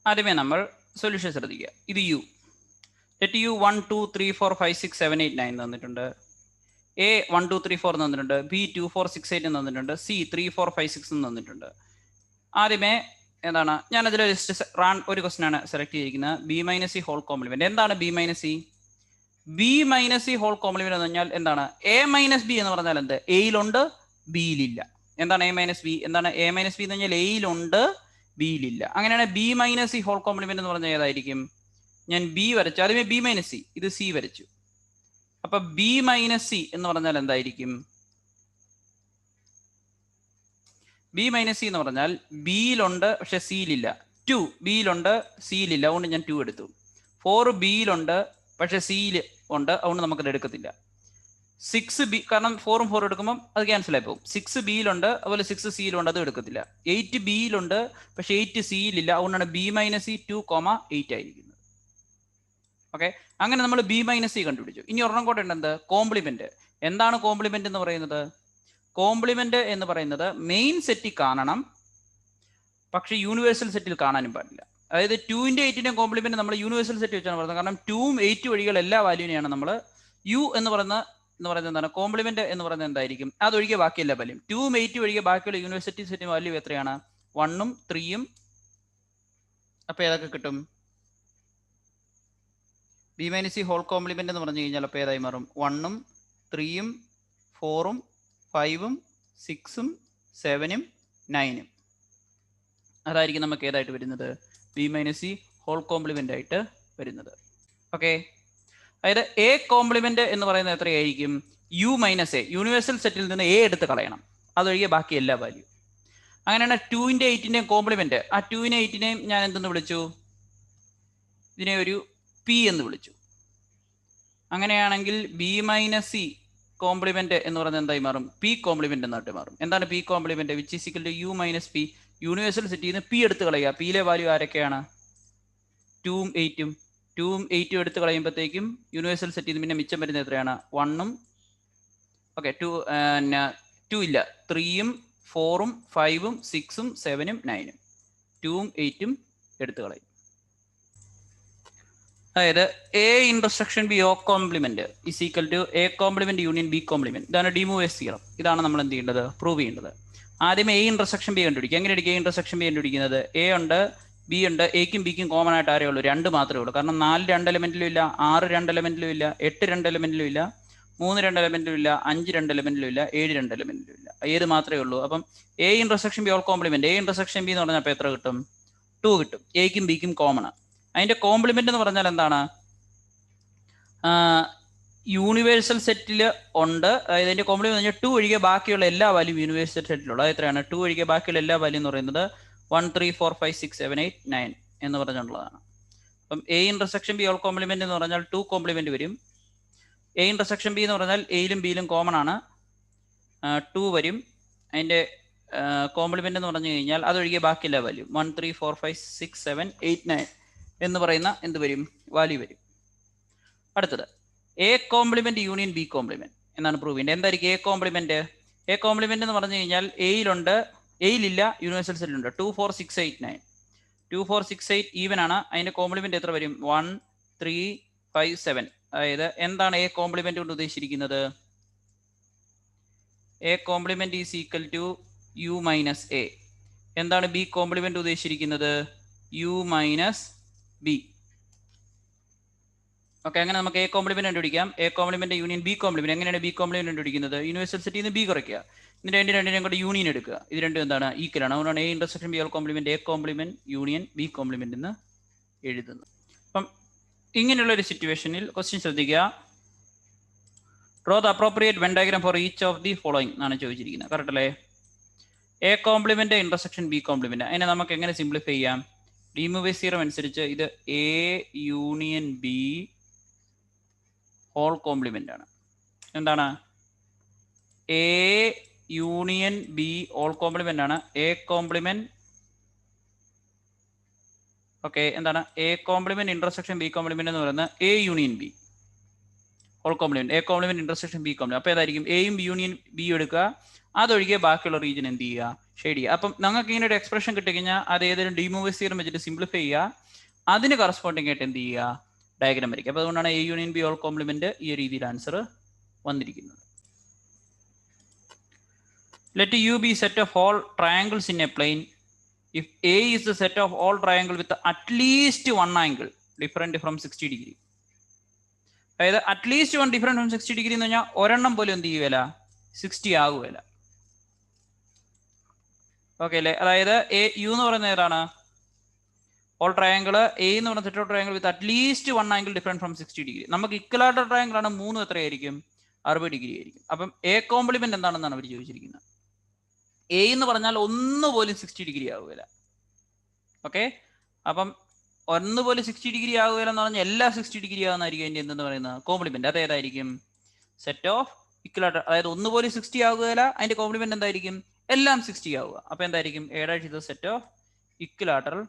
ആദ്യമേ നമ്മൾ സൊല്യൂഷൻ ശ്രദ്ധിക്കുക. ഇത് യു. ലെറ്റ് യു 1 2 3 4 5 6 7 8 9 തന്നിട്ടുണ്ട്. എ 1 2 3 4 തന്നിട്ടുണ്ട്. ബി 2 4 6 8 തന്നിട്ടുണ്ട്. സി 3 4 5 6 തന്നിട്ടുണ്ട്. ആദ്യമേ എന്താണ് ഞാനതിൽ ഒരു ക്വസ്റ്റൻ ആണ് സെലക്ട് ചെയ്തിരിക്കുന്നത്. B minus C whole complement. എന്താണ് B minus C? B minus C whole complement എന്ന് പറഞ്ഞാൽ എന്താണ്? എ മൈനസ് ബി എന്ന് പറഞ്ഞാൽ എന്ത്? എയിലുണ്ട്, ബിയിലില്ല. എന്താണ് എ മൈനസ് ബി? എന്താണ് എ മൈനസ് ബി എന്ന് പറഞ്ഞാൽ എയിലുണ്ട്, ബിയിലില്ല. അങ്ങനെയാണ് B minus C whole complement എന്ന് പറഞ്ഞാൽ ഏതായിരിക്കും? ഞാൻ ബി വരച്ചു, ആദ്യമേ ബി മൈനസ് സി, ഇത് സി വരച്ചു. അപ്പൊ ബി മൈനസ് സി എന്ന് പറഞ്ഞാൽ എന്തായിരിക്കും? ബി മൈനസ് സി എന്ന് പറഞ്ഞാൽ ബിയിലുണ്ട് പക്ഷെ സിയിലില്ല. 2 ബിയിലുണ്ട്, സിയിലില്ല, അതുകൊണ്ട് ഞാൻ 2 എടുത്തു. 4 ബിയിലുണ്ട് പക്ഷെ സിയിൽ ഉണ്ട്, അതുകൊണ്ട് നമുക്കത് എടുക്കത്തില്ല. 6 ബി, കാരണം 4ഉം 4 എടുക്കുമ്പോൾ അത് ക്യാൻസൽ ആയി പോകും. 6 ബിയിലുണ്ട്, അതുപോലെ 6 സിയിലുണ്ട്, അത് എടുക്കത്തില്ല. 8 ബിയിലുണ്ട് പക്ഷെ 8 സിയിലില്ല, അതുകൊണ്ടാണ് ബി മൈനസ് സി 2,8 ആയിരിക്കുന്നത്. ഓക്കെ, അങ്ങനെ നമ്മൾ ബി മൈനസ് സി കണ്ടുപിടിച്ചു. ഇനി ഒരെണ്ണം കൂടെ ഉണ്ട്, എന്ത്? കോംപ്ലിമെന്റ്. എന്താണ് കോംപ്ലിമെന്റ് എന്ന് പറയുന്നത്? കോംപ്ലിമെന്റ് എന്ന് പറയുന്നത് മെയിൻ സെറ്റിൽ കാണണം, പക്ഷെ യൂണിവേഴ്സൽ സെറ്റിൽ കാണാനും പാടില്ല. അതായത് 2ന്റെ 8ന്റെയും കോംപ്ലിമെന്റ് നമ്മൾ യൂണിവേഴ്സൽ സെറ്റ് വെച്ചാണ് പറയുന്നത്. കാരണം 2ഉം 8 വഴികൾ എല്ലാ വാല്യൂവിനെയാണ് നമ്മൾ യു എന്ന് പറയുന്നത് എന്താണ്? കോംപ്ലിമെന്റ് എന്ന് പറയുന്നത് എന്തായിരിക്കും? അതൊഴികെ ബാക്കി എല്ലാ വാല്യൂം 2ഉം 8 ഒഴികെ ബാക്കിയുള്ള യൂണിവേഴ്സിറ്റി സെറ്റ് വാല്യൂ എത്രയാണ്? 1ഉം 3ഉം. അപ്പൊ ഏതൊക്കെ കിട്ടും? B minus C whole complement എന്ന് പറഞ്ഞു കഴിഞ്ഞാൽ അപ്പോൾ ഏതായി മാറും? 1ഉം 3ഉം 4ഉം 5ഉം 6ഉം 7ഉം 9ഉം. അതായിരിക്കും നമുക്ക് ഏതായിട്ട് വരുന്നത്? B minus C whole complement ആയിട്ട് വരുന്നത്. ഓക്കെ, അതായത് എ കോംപ്ലിമെന്റ് എന്ന് പറയുന്നത് എത്രയായിരിക്കും? U minus A. യൂണിവേഴ്സൽ സെറ്റിൽ നിന്ന് എ എടുത്ത് കളയണം, അതൊഴികെ ബാക്കി എല്ലാ വാല്യൂ. അങ്ങനെയാണ് 2ന്റെ 8ന്റെയും കോംപ്ലിമെന്റ്. ആ 2നെ 8നെയും ഞാൻ എന്തെന്ന് വിളിച്ചു? ഇതിനെ ഒരു പി എന്ന് വിളിച്ചു. അങ്ങനെയാണെങ്കിൽ ബി മൈനസ് സി കോംപ്ലിമെന്റ് എന്ന് പറയുന്നത് എന്തായി മാറും? പി കോംപ്ലിമെന്റ് എന്നായിട്ട് മാറും. എന്താണ് P complement? Which is equal to U minus P. Universal സെറ്റിൽ നിന്ന് പി എടുത്ത് കളയുക. പിയിലെ വാല്യൂ ആരൊക്കെയാണ്? 2ഉം 8ഉം. 2ഉം 8ഉം എടുത്ത് കളയുമ്പോഴത്തേക്കും യൂണിവേഴ്സൽ സെറ്റിൽ നിന്ന് പിന്നെ മിച്ചം വരുന്നത് എത്രയാണ്? 1ഉം, ഓക്കെ, 2 ഇല്ല, 3ഉം 4ഉം 5ഉം 6ഉം 7ഉം 9ഉം. 2ഉം 8ഉം എടുത്ത് കളയും. അതായത് A intersection B whole complement is equal to A complement union B complement. ഇതാണ് ഡിമൂവേഴ്സ് തിയറം. ഇതാണ് നമ്മൾ എന്ത് ചെയ്യേണ്ടത്? പ്രൂവ് ചെയ്യേണ്ടത്. ആദ്യം എ ഇന്റർസെക്ഷൻ ബി കണ്ടുപിടിക്കുക. എങ്ങനെ എ ഇന്റർസെക്ഷൻ ബി കണ്ടുപിടിക്കുന്നത്? എ ഉണ്ട്, ബി ഉണ്ട്, എക്കും ബിക്കും കോമൺ ആയിട്ട് ആരേ ഉള്ളൂ? 2 മാത്രമേ ഉള്ളൂ. കാരണം 4 2 എലമെന്റിലും ഇല്ല, 6 2 എലമെന്റിലും ഇല്ല, 8 2 എലമെന്റിലും ഇല്ല, 3 2 എലമെന്റിലും ഇല്ല, 5 2 എലമെന്റിലും ഇല്ല, 7 2 എലമെന്റിലും ഇല്ല. ഏത് മാത്രമേ ഉള്ളൂ? അപ്പം A intersection B whole complement. A intersection B എന്ന് പറഞ്ഞാൽ അപ്പോൾ എത്ര കിട്ടും? 2 കിട്ടും. എക്കും ബിക്കും കോമൺ. അതിന്റെ കോംപ്ലിമെന്റ് എന്ന് പറഞ്ഞാൽ എന്താണ്? യൂണിവേഴ്സൽ സെറ്റിൽ ഉണ്ട്. അതായത് അതിന്റെ കോംപ്ലിമെന്റ് പറഞ്ഞാൽ 2 ഒഴികെ ബാക്കിയുള്ള എല്ലാ വാല്യൂം യൂണിവേഴ്സൽ സെറ്റിലുള്ള. അത് എത്രയാണ്? 2 ഒഴികെ ബാക്കിയുള്ള എല്ലാ വാല്യൂ എന്ന് പറയുന്നത് 1 3 4 5 6 7 8 9 എന്ന് പറഞ്ഞിട്ടുള്ളതാണ്. അപ്പം A intersection B whole complement എന്ന് പറഞ്ഞാൽ 2 കോംപ്ലിമെന്റ് വരും. എ ഇന്റർസെക്ഷൻ ബി എന്ന് പറഞ്ഞാൽ എയിലും ബിയിലും കോമൺ ആണ്, 2 വരും. അതിന്റെ കോംപ്ലിമെന്റ് എന്ന് പറഞ്ഞു കഴിഞ്ഞാൽ അതൊഴികെ ബാക്കിയുള്ള വാല്യൂ 1 3 4 5 6 7 8 9 എന്ന് പറയുന്ന എന്ത് വരും? വാല്യൂ വരും. അടുത്തത് A complement union B complement എന്നാണ് പ്രൂവ് ചെയ്യേണ്ടത്. എന്തായിരിക്കും എ കോംപ്ലിമെന്റ്? എ കോംപ്ലിമെന്റ് എന്ന് പറഞ്ഞു കഴിഞ്ഞാൽ എയിലുണ്ട്, എയിലില്ല, യൂണിവേഴ്സൽ സെറ്റിലുണ്ട്. 2 4 6 8 9. 2 4 6 8 ഈവൻ ആണ്. അതിന്റെ കോംപ്ലിമെന്റ് എത്ര വരും? 1 3 5 7. അതായത് എന്താണ് എ കോംപ്ലിമെന്റ് കൊണ്ട് ഉദ്ദേശിച്ചിരിക്കുന്നത്? A complement is equal to U minus A. എന്താണ് ബി കോംപ്ലിമെന്റ് ഉദ്ദേശിച്ചിരിക്കുന്നത്? U minus B. ഓക്കെ, അങ്ങനെ നമുക്ക് എ കോംപ്ലിമെന്റ് കണ്ടുപിടിക്കാം. A complement union B complement. എങ്ങനെയാണ് ബി കോംപ്ലിമെന്റ് കണ്ടുപിടിക്കുന്നത്? യൂണിവേഴ്സൽ സെറ്റിൽ നിന്ന് ബി കുറയ്ക്കുക, എന്നിട്ട് രണ്ടിനെയും കൂടെ യൂണിയൻ എടുക്കുക. ഇത് രണ്ടും എന്താണ്? ഈക്വൽ ആണ്. അതുകൊണ്ടാണ് A intersection B whole complement A complement union B complement എന്ന് എഴുതുന്നത്. അപ്പം ഇങ്ങനെയുള്ള ഒരു സിറ്റുവേഷനിൽ ക്വസ്റ്റ്യൻ ശ്രദ്ധിക്കുക. Draw the appropriate Venn diagram for each of the following എന്നാണ് ചോദിച്ചിരിക്കുന്നത്. കറക്റ്റ് അല്ലേ? A complement intersection B complement. അതിനെ നമുക്ക് എങ്ങനെ സിംപ്ലിഫൈ ചെയ്യാം? ഡിമൂവേഴ്സ് തിയറം അനുസരിച്ച് ഇത് A union B whole complement ആണ്. എന്താണ്? A union B whole complement ആണ്. എ കോംപ്ലിമെന്റ്, ഓക്കെ, എന്താണ്? A complement intersection B complement എന്ന് പറയുന്നത് A union B whole complement. A complement intersection B complement. അപ്പോൾ ഏതായിരിക്കും? എയും ബി യൂണിയൻ ബി എടുക്കുക, അതൊഴികെ ബാക്കിയുള്ള റീജിയൻ എന്ത് ചെയ്യുക? ഷെയ്ഡ് ചെയ്യുക. അപ്പം നിങ്ങൾക്ക് ഇങ്ങനെ ഒരു എക്സ്പ്രഷൻ കിട്ടിക്കഴിഞ്ഞാൽ അത് ഏതെങ്കിലും ഡിമൂവേഴ്സ് തിയറം വെച്ചിട്ട് സിംപ്ലിഫൈ ചെയ്യുക, അതിന് കറസ്പോണ്ടിങ് ആയിട്ട് എന്ത് ചെയ്യുക, ഡയഗ്രാം വരയ്ക്കുക. അപ്പോൾ അതുകൊണ്ടാണ് A union B whole complement ഈ രീതിയിൽ ആൻസർ വന്നിരിക്കുന്നത്. Let U be set of all triangles in a plane if A is the set of all triangle with at least one angle different from 60 degree. അതായത് at least one different from 60 degree എന്ന് പറഞ്ഞാൽ ഒരെണ്ണം പോലും എന്ത് ചെയ്യുകയില്ല, 60 ആകുകയില്ല. Okay അല്ലേ? അതായത് A U എന്ന് പറയുന്നത് ഏതാണ്, ഓൾ ട്രയാങ്കിൾ എ എന്ന് പറയുന്ന set of triangle with at least one angle different from 60 degree. നമുക്ക് ഇക്വലാറ്റർ ട്രയാങ്കിൾ ആണ്, 3 എത്രയായിരിക്കും, 60 ഡിഗ്രി ആയിരിക്കും. അപ്പം എ കോംപ്ലിമെന്റ് എന്താണെന്നാണ് അവർ ചോദിച്ചിരിക്കുന്നത്. എ എന്ന് പറഞ്ഞാൽ ഒന്നുപോലും 60 ഡിഗ്രി ആവുകയില്ല. ഓക്കെ, അപ്പം ഒന്നുപോലും 60 ഡിഗ്രി ആവുകയില്ല എന്ന് പറഞ്ഞാൽ എല്ലാ 60 ഡിഗ്രി ആവുന്നതായിരിക്കും അതിൻ്റെ എന്തെന്ന് പറയുന്നത്, കോംപ്ലിമെന്റ്. അത് ഏതായിരിക്കും, സെറ്റ് ഓഫ് ഇക്വലാറ്റർ. അതായത് ഒന്നുപോലും 60 ആവുകയില്ല, അതിന്റെ കോംപ്ലിമെന്റ് എന്തായിരിക്കും, എല്ലാം 60 ആവുക. അപ്പൊ എന്തായിരിക്കും, എ ഡാഷ് ഇത് സെറ്റ് ഓഫ് ഇക്വലാറ്ററൽ